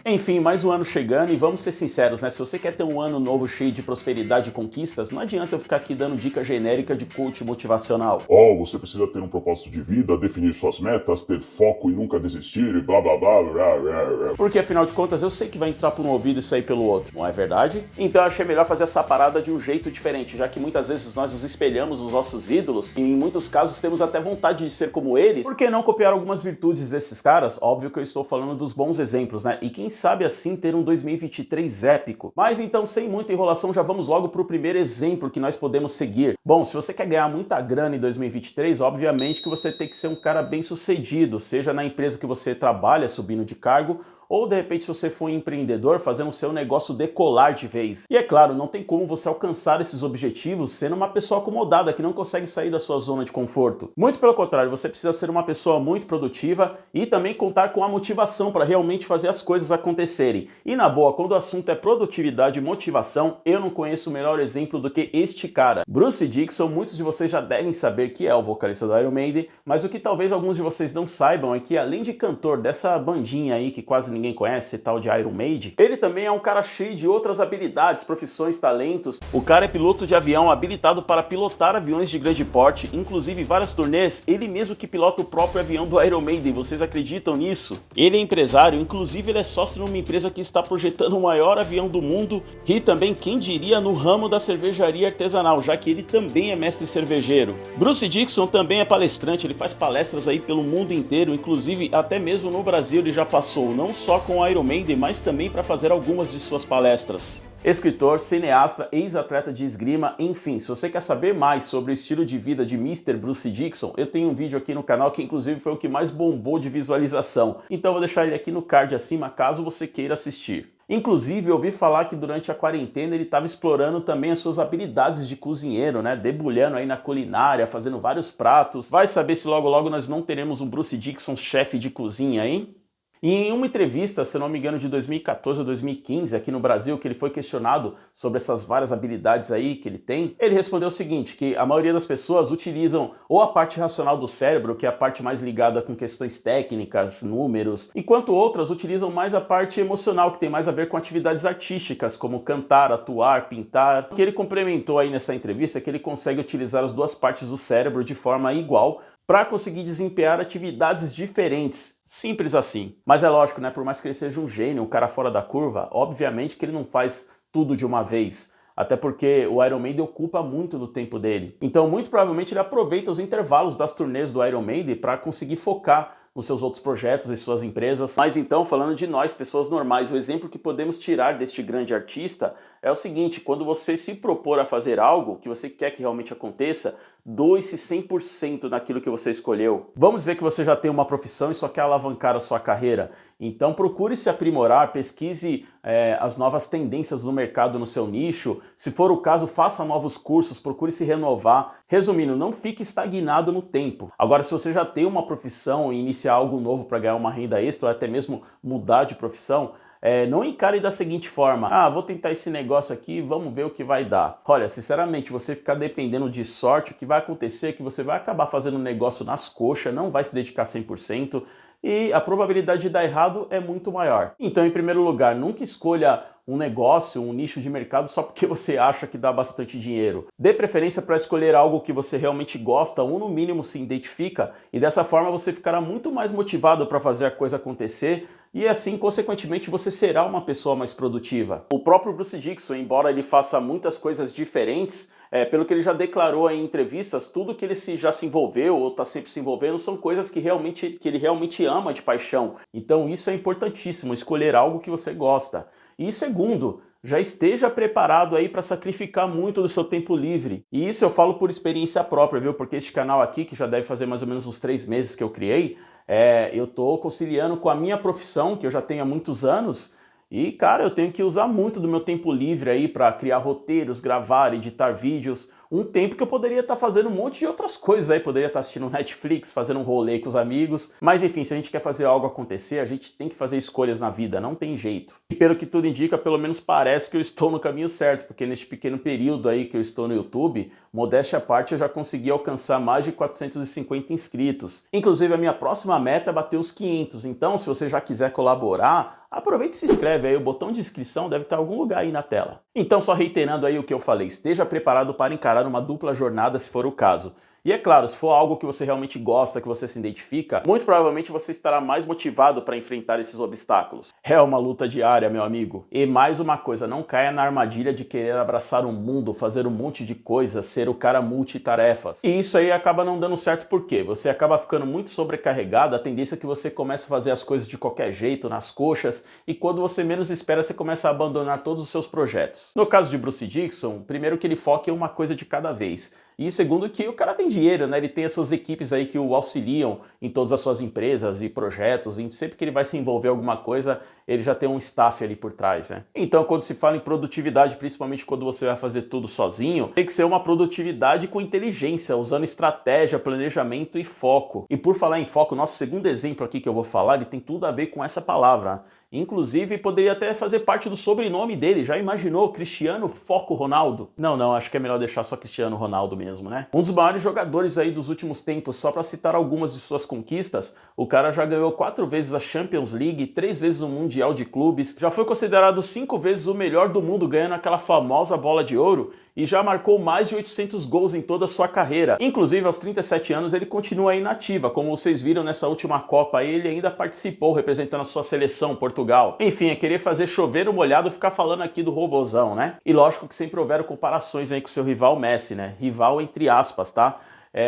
Enfim, mais um ano chegando e vamos ser sinceros, né? Se você quer ter um ano novo cheio de prosperidade e conquistas, não adianta eu ficar aqui dando dica genérica de coach motivacional. Você precisa ter um propósito de vida, definir suas metas, ter foco e nunca desistir, e blá blá blá blá blá blá. Porque afinal de contas eu sei que vai entrar por um ouvido e sair pelo outro, não é verdade? Então eu achei melhor fazer essa parada de um jeito diferente, já que muitas vezes nós nos espelhamos nos nossos ídolos e em muitos casos temos até vontade de ser como eles. Por que não copiar algumas virtudes desses caras? Óbvio que eu estou falando dos bons exemplos, né? E quem sabe assim ter um 2023 épico. Mas então, sem muita enrolação, já vamos logo para o primeiro exemplo que nós podemos seguir. Bom, se você quer ganhar muita grana em 2023, obviamente que você tem que ser um cara bem sucedido, seja na empresa que você trabalha, subindo de cargo, ou de repente se você for um empreendedor, fazendo o seu negócio decolar de vez. E é claro, não tem como você alcançar esses objetivos sendo uma pessoa acomodada que não consegue sair da sua zona de conforto. Muito pelo contrário, você precisa ser uma pessoa muito produtiva e também contar com a motivação para realmente fazer as coisas acontecerem. E na boa, quando o assunto é produtividade e motivação, eu não conheço o melhor exemplo do que este cara. Bruce Dickinson, muitos de vocês já devem saber que é o vocalista do Iron Maiden, mas o que talvez alguns de vocês não saibam é que além de cantor dessa bandinha aí que quase ninguém conhece, tal de Iron Maiden, ele também é um cara cheio de outras habilidades, profissões, talentos. O cara é piloto de avião habilitado para pilotar aviões de grande porte, inclusive várias turnês, ele mesmo que pilota o próprio avião do Iron Maiden, vocês acreditam nisso? Ele é empresário, inclusive ele é sócio numa empresa que está projetando o maior avião do mundo e também, quem diria, no ramo da cervejaria artesanal, já que ele também é mestre cervejeiro. Bruce Dickinson também é palestrante, ele faz palestras aí pelo mundo inteiro, inclusive até mesmo no Brasil ele já passou, não só com o Iron Maiden, mas também para fazer algumas de suas palestras. Escritor, cineasta, ex-atleta de esgrima, enfim, se você quer saber mais sobre o estilo de vida de Mr. Bruce Dickinson, eu tenho um vídeo aqui no canal que inclusive foi o que mais bombou de visualização, então eu vou deixar ele aqui no card acima caso você queira assistir. Inclusive, eu ouvi falar que durante a quarentena ele estava explorando também as suas habilidades de cozinheiro, né? Debulhando aí na culinária, fazendo vários pratos. Vai saber se logo logo nós não teremos um Bruce Dickinson chefe de cozinha, hein? E em uma entrevista, se não me engano, de 2014 ou 2015, aqui no Brasil, que ele foi questionado sobre essas várias habilidades aí que ele tem, ele respondeu o seguinte, que a maioria das pessoas utilizam ou a parte racional do cérebro, que é a parte mais ligada com questões técnicas, números, enquanto outras utilizam mais a parte emocional, que tem mais a ver com atividades artísticas, como cantar, atuar, pintar. O que ele complementou aí nessa entrevista é que ele consegue utilizar as duas partes do cérebro de forma igual para conseguir desempenhar atividades diferentes. Simples assim. Mas é lógico, né? Por mais que ele seja um gênio, um cara fora da curva, obviamente que ele não faz tudo de uma vez. Até porque o Iron Maiden ocupa muito do tempo dele. Então, muito provavelmente, ele aproveita os intervalos das turnês do Iron Maiden para conseguir focar nos seus outros projetos e suas empresas. Mas então, falando de nós, pessoas normais, o exemplo que podemos tirar deste grande artista é o seguinte: quando você se propor a fazer algo que você quer que realmente aconteça, doe-se 100% naquilo que você escolheu. Vamos dizer que você já tem uma profissão e só quer alavancar a sua carreira. Então procure se aprimorar, pesquise as novas tendências do mercado no seu nicho. Se for o caso, faça novos cursos, procure se renovar. Resumindo, não fique estagnado no tempo. Agora, se você já tem uma profissão e iniciar algo novo para ganhar uma renda extra ou até mesmo mudar de profissão, não encare da seguinte forma: vou tentar esse negócio aqui, vamos ver o que vai dar. Olha, sinceramente, você ficar dependendo de sorte, o que vai acontecer é que você vai acabar fazendo um negócio nas coxas, não vai se dedicar 100% e a probabilidade de dar errado é muito maior. Então, em primeiro lugar, nunca escolha um negócio, um nicho de mercado só porque você acha que dá bastante dinheiro. Dê preferência para escolher algo que você realmente gosta ou no mínimo se identifica, e dessa forma você ficará muito mais motivado para fazer a coisa acontecer e assim, consequentemente, você será uma pessoa mais produtiva. O próprio Bruce Dickinson, embora ele faça muitas coisas diferentes, pelo que ele já declarou em entrevistas, tudo que ele já se envolveu ou está sempre se envolvendo são coisas que ele realmente ama de paixão. Então isso é importantíssimo, escolher algo que você gosta. E segundo, já esteja preparado aí para sacrificar muito do seu tempo livre. E isso eu falo por experiência própria, viu? Porque este canal aqui, que já deve fazer mais ou menos uns 3 meses que eu criei, eu estou conciliando com a minha profissão, que eu já tenho há muitos anos, e, cara, eu tenho que usar muito do meu tempo livre aí para criar roteiros, gravar, editar vídeos. um tempo que eu poderia estar fazendo um monte de outras coisas aí, poderia estar assistindo Netflix, fazendo um rolê com os amigos, mas enfim, se a gente quer fazer algo acontecer, a gente tem que fazer escolhas na vida, não tem jeito. E pelo que tudo indica, pelo menos parece que eu estou no caminho certo, porque neste pequeno período aí que eu estou no YouTube, modéstia à parte, eu já consegui alcançar mais de 450 inscritos. Inclusive, a minha próxima meta é bater os 500, então se você já quiser colaborar, aproveita e se inscreve aí, o botão de inscrição deve estar em algum lugar aí na tela. Então, só reiterando aí o que eu falei, esteja preparado para encarar uma dupla jornada se for o caso. E é claro, se for algo que você realmente gosta, que você se identifica, muito provavelmente você estará mais motivado para enfrentar esses obstáculos. É uma luta diária, meu amigo. E mais uma coisa, não caia na armadilha de querer abraçar o mundo, fazer um monte de coisas, ser o cara multitarefas. E isso aí acaba não dando certo por quê? Você acaba ficando muito sobrecarregado, a tendência é que você comece a fazer as coisas de qualquer jeito, nas coxas, e quando você menos espera, você começa a abandonar todos os seus projetos. No caso de Bruce Dickinson, primeiro que ele foca em uma coisa de cada vez. E segundo que o cara tem dinheiro, né? Ele tem as suas equipes aí que o auxiliam em todas as suas empresas e projetos, e sempre que ele vai se envolver em alguma coisa, ele já tem um staff ali por trás, né? Então, quando se fala em produtividade, principalmente quando você vai fazer tudo sozinho, tem que ser uma produtividade com inteligência, usando estratégia, planejamento e foco. E por falar em foco, nosso segundo exemplo aqui que eu vou falar, ele tem tudo a ver com essa palavra. Inclusive, poderia até fazer parte do sobrenome dele. Já imaginou? Cristiano Foco Ronaldo? Não, acho que é melhor deixar só Cristiano Ronaldo mesmo, né? Um dos maiores jogadores aí dos últimos tempos, só para citar algumas de suas conquistas, o cara já ganhou 4 vezes a Champions League, 3 vezes o Mundial de Clubes, já foi considerado 5 vezes o melhor do mundo, ganhando aquela famosa bola de ouro, e já marcou mais de 800 gols em toda a sua carreira. Inclusive, aos 37 anos, ele continua aí na ativa. Como vocês viram nessa última Copa aí, ele ainda participou representando a sua seleção, Portugal. Enfim, é querer fazer chover no molhado ficar falando aqui do robozão, né? E lógico que sempre houveram comparações aí com seu rival Messi, né? Rival entre aspas, tá?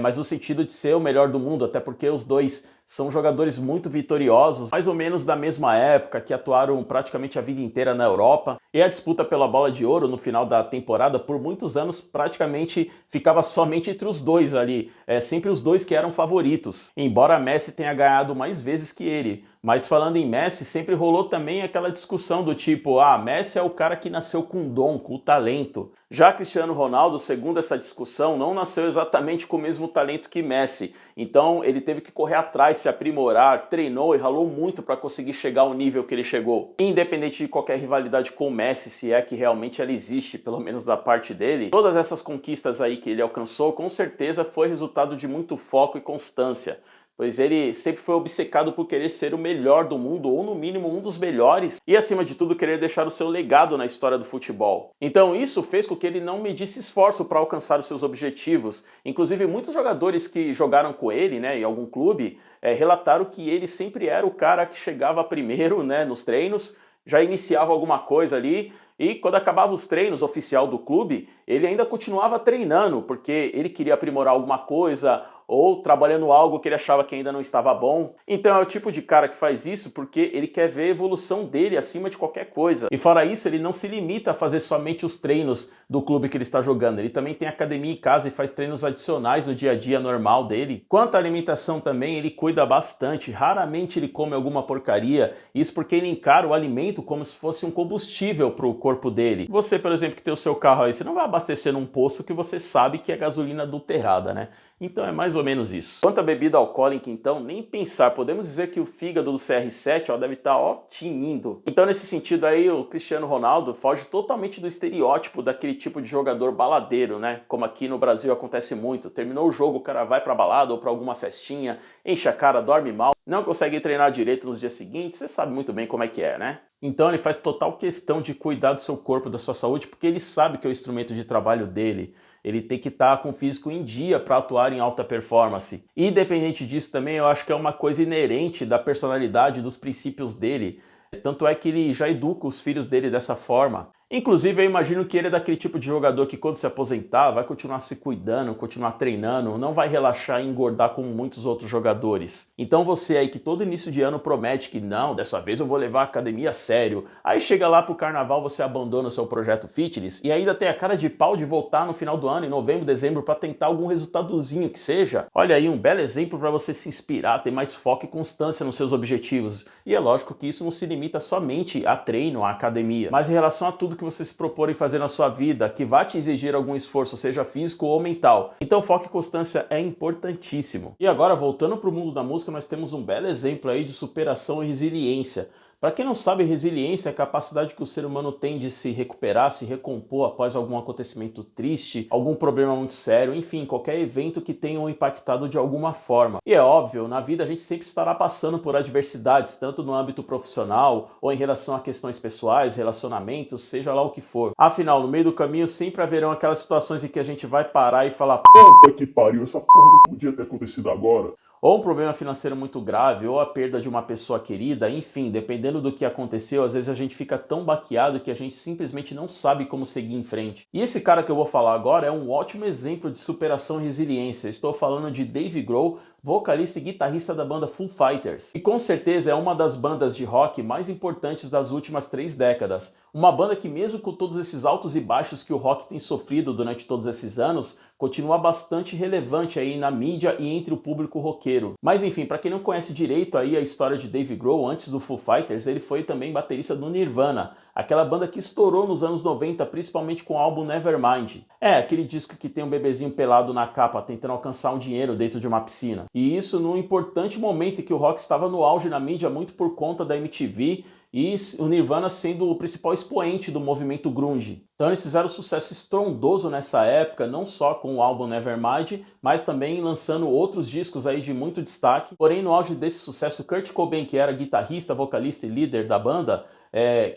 Mas no sentido de ser o melhor do mundo, até porque os dois são jogadores muito vitoriosos, mais ou menos da mesma época, que atuaram praticamente a vida inteira na Europa. E a disputa pela bola de ouro no final da temporada, por muitos anos, praticamente ficava somente entre os dois ali. Sempre os dois que eram favoritos, embora Messi tenha ganhado mais vezes que ele. Mas falando em Messi, sempre rolou também aquela discussão do tipo, Messi é o cara que nasceu com dom, com talento. Já Cristiano Ronaldo, segundo essa discussão, não nasceu exatamente com o mesmo talento que Messi. Então ele teve que correr atrás, se aprimorar, treinou e ralou muito para conseguir chegar ao nível que ele chegou. Independente de qualquer rivalidade com o Messi, se é que realmente ela existe, pelo menos da parte dele, todas essas conquistas aí que ele alcançou, com certeza foi resultado de muito foco e constância. Pois ele sempre foi obcecado por querer ser o melhor do mundo, ou no mínimo um dos melhores, e acima de tudo querer deixar o seu legado na história do futebol. Então isso fez com que ele não medisse esforço para alcançar os seus objetivos. Inclusive muitos jogadores que jogaram com ele, né, em algum clube, relataram que ele sempre era o cara que chegava primeiro, né, nos treinos, já iniciava alguma coisa ali, e quando acabava os treinos oficial do clube, ele ainda continuava treinando, porque ele queria aprimorar alguma coisa, ou trabalhando algo que ele achava que ainda não estava bom. Então é o tipo de cara que faz isso porque ele quer ver a evolução dele acima de qualquer coisa. E fora isso, ele não se limita a fazer somente os treinos do clube que ele está jogando. Ele também tem academia em casa e faz treinos adicionais no dia a dia normal dele. Quanto à alimentação também, ele cuida bastante. Raramente ele come alguma porcaria. Isso porque ele encara o alimento como se fosse um combustível para o corpo dele. Você, por exemplo, que tem o seu carro aí, você não vai abastecer num posto que você sabe que é gasolina adulterada, né? Então é mais ou menos isso. Quanto à bebida alcoólica, então, nem pensar. Podemos dizer que o fígado do CR7 deve estar tinindo. Então, nesse sentido aí, o Cristiano Ronaldo foge totalmente do estereótipo daquele tipo de jogador baladeiro, né? Como aqui no Brasil acontece muito. Terminou o jogo, o cara vai pra balada ou pra alguma festinha, enche a cara, dorme mal, não consegue treinar direito nos dias seguintes. Você sabe muito bem como é que é, né? Então ele faz total questão de cuidar do seu corpo, da sua saúde, porque ele sabe que é o instrumento de trabalho dele. Ele tem que estar com o físico em dia para atuar em alta performance. Independente disso também, eu acho que é uma coisa inerente da personalidade, dos princípios dele. Tanto é que ele já educa os filhos dele dessa forma. Inclusive, eu imagino que ele é daquele tipo de jogador que quando se aposentar vai continuar se cuidando, continuar treinando, não vai relaxar e engordar como muitos outros jogadores. Então você aí que todo início de ano promete que não, dessa vez eu vou levar a academia a sério, aí chega lá pro carnaval, você abandona o seu projeto fitness e ainda tem a cara de pau de voltar no final do ano, em novembro, dezembro, para tentar algum resultadozinho que seja. Olha aí, um belo exemplo para você se inspirar, ter mais foco e constância nos seus objetivos. E é lógico que isso não se limita somente a treino, a academia, mas em relação a tudo que que você se propor em fazer na sua vida, que vai te exigir algum esforço, seja físico ou mental. Então foco e constância é importantíssimo. E agora, voltando para o mundo da música, nós temos um belo exemplo aí de superação e resiliência. Para quem não sabe, resiliência é a capacidade que o ser humano tem de se recuperar, se recompor após algum acontecimento triste, algum problema muito sério, enfim, qualquer evento que tenha o impactado de alguma forma. E é óbvio, na vida a gente sempre estará passando por adversidades, tanto no âmbito profissional ou em relação a questões pessoais, relacionamentos, seja lá o que for. Afinal, no meio do caminho sempre haverão aquelas situações em que a gente vai parar e falar: Puta que pariu, essa porra não podia ter acontecido agora. ou um problema financeiro muito grave, ou a perda de uma pessoa querida, enfim, dependendo do que aconteceu, às vezes a gente fica tão baqueado que a gente simplesmente não sabe como seguir em frente. E esse cara que eu vou falar agora é um ótimo exemplo de superação e resiliência. Estou falando de Dave Grohl, vocalista e guitarrista da banda Foo Fighters. E com certeza é uma das bandas de rock mais importantes das últimas 3 décadas. Uma banda que, mesmo com todos esses altos e baixos que o rock tem sofrido durante todos esses anos, continua bastante relevante aí na mídia e entre o público roqueiro. Mas enfim, para quem não conhece direito aí a história de Dave Grohl, antes do Foo Fighters, ele foi também baterista do Nirvana, aquela banda que estourou nos anos 90, principalmente com o álbum Nevermind. É, aquele disco que tem um bebezinho pelado na capa tentando alcançar um dinheiro dentro de uma piscina. E isso num importante momento em que o rock estava no auge na mídia, muito por conta da MTV, e o Nirvana sendo o principal expoente do movimento grunge. Então eles fizeram sucesso estrondoso nessa época, não só com o álbum Nevermind, mas também lançando outros discos aí de muito destaque. Porém, no auge desse sucesso, Kurt Cobain, que era guitarrista, vocalista e líder da banda,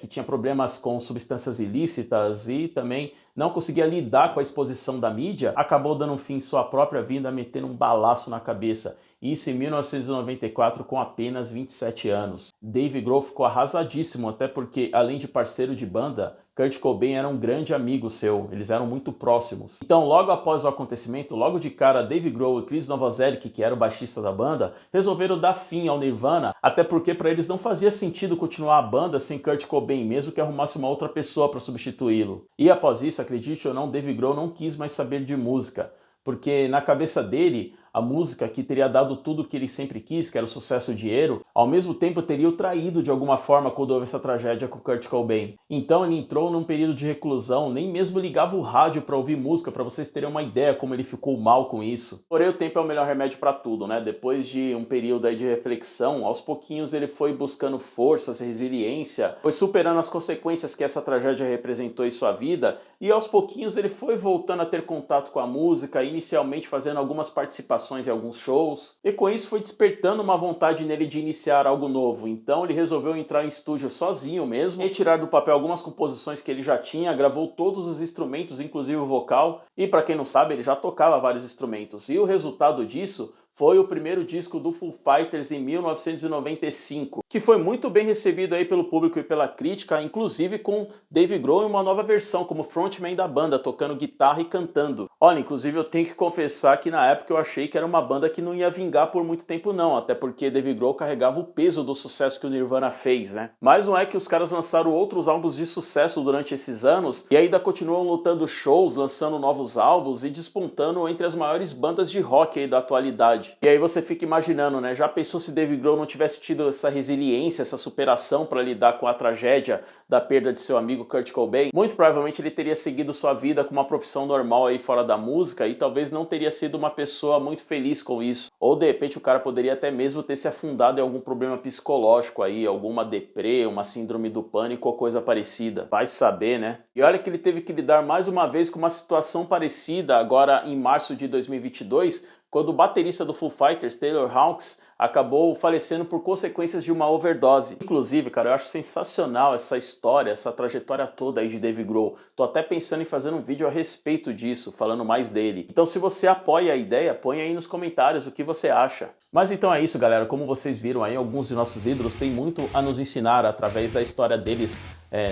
que tinha problemas com substâncias ilícitas e também não conseguia lidar com a exposição da mídia, acabou dando fim em sua própria vida, metendo um balaço na cabeça. Isso em 1994, com apenas 27 anos. Dave Grohl ficou arrasadíssimo, até porque, além de parceiro de banda, Kurt Cobain era um grande amigo seu, eles eram muito próximos. Então, logo após o acontecimento, logo de cara, Dave Grohl e Chris Novoselic, que era o baixista da banda, resolveram dar fim ao Nirvana, até porque para eles não fazia sentido continuar a banda sem Kurt Cobain, mesmo que arrumasse uma outra pessoa para substituí-lo. E após isso, acredite ou não, Dave Grohl não quis mais saber de música, porque na cabeça dele, a música que teria dado tudo o que ele sempre quis, que era o sucesso e o dinheiro, ao mesmo tempo teria o traído de alguma forma quando houve essa tragédia com Kurt Cobain. Então ele entrou num período de reclusão, nem mesmo ligava o rádio para ouvir música, para vocês terem uma ideia como ele ficou mal com isso. Porém, o tempo é o melhor remédio para tudo, né? Depois de um período aí de reflexão, aos pouquinhos ele foi buscando forças, resiliência, foi superando as consequências que essa tragédia representou em sua vida, e aos pouquinhos ele foi voltando a ter contato com a música, inicialmente fazendo algumas participações em alguns shows, e com isso foi despertando uma vontade nele de iniciar algo novo. Então ele resolveu entrar em estúdio sozinho mesmo, retirar do papel algumas composições que ele já tinha, gravou todos os instrumentos, inclusive o vocal, e para quem não sabe, ele já tocava vários instrumentos. E o resultado disso foi o primeiro disco do Foo Fighters em 1995, que foi muito bem recebido aí pelo público e pela crítica, inclusive com Dave Grohl em uma nova versão como frontman da banda, tocando guitarra e cantando. Olha, inclusive eu tenho que confessar que na época eu achei que era uma banda que não ia vingar por muito tempo não, até porque Dave Grohl carregava o peso do sucesso que o Nirvana fez, né? Mas não é que os caras lançaram outros álbuns de sucesso durante esses anos e ainda continuam lutando shows, lançando novos álbuns e despontando entre as maiores bandas de rock aí da atualidade. E aí você fica imaginando, né? Já pensou se Dave Grohl não tivesse tido essa resiliência, essa superação para lidar com a tragédia da perda de seu amigo Kurt Cobain? Muito provavelmente ele teria seguido sua vida com uma profissão normal aí fora da música e talvez não teria sido uma pessoa muito feliz com isso. Ou de repente o cara poderia até mesmo ter se afundado em algum problema psicológico aí, alguma deprê, uma síndrome do pânico ou coisa parecida. Vai saber, né? E olha que ele teve que lidar mais uma vez com uma situação parecida agora em março de 2022, quando o baterista do Foo Fighters, Taylor Hawkins, acabou falecendo por consequências de uma overdose. Inclusive, cara, eu acho sensacional essa história, essa trajetória toda aí de Dave Grohl. Tô até pensando em fazer um vídeo a respeito disso, falando mais dele. Então, se você apoia a ideia, põe aí nos comentários o que você acha. Mas então é isso, galera. Como vocês viram aí, alguns de nossos ídolos têm muito a nos ensinar através da história deles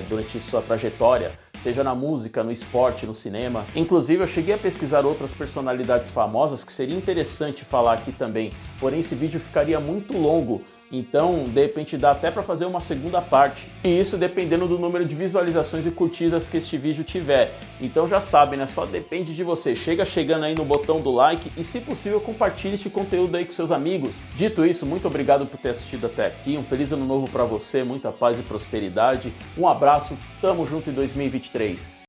durante sua trajetória, seja na música, no esporte, no cinema. Inclusive, eu cheguei a pesquisar outras personalidades famosas que seria interessante falar aqui também, porém esse vídeo ficaria muito longo Então, de repente dá até para fazer uma segunda parte. E isso dependendo do número de visualizações e curtidas que este vídeo tiver. Então já sabe, né? Só depende de você. Chega chegando aí no botão do like e, se possível, compartilhe este conteúdo aí com seus amigos. Dito isso, muito obrigado por ter assistido até aqui. Um feliz ano novo para você, muita paz e prosperidade. Um abraço, tamo junto em 2023.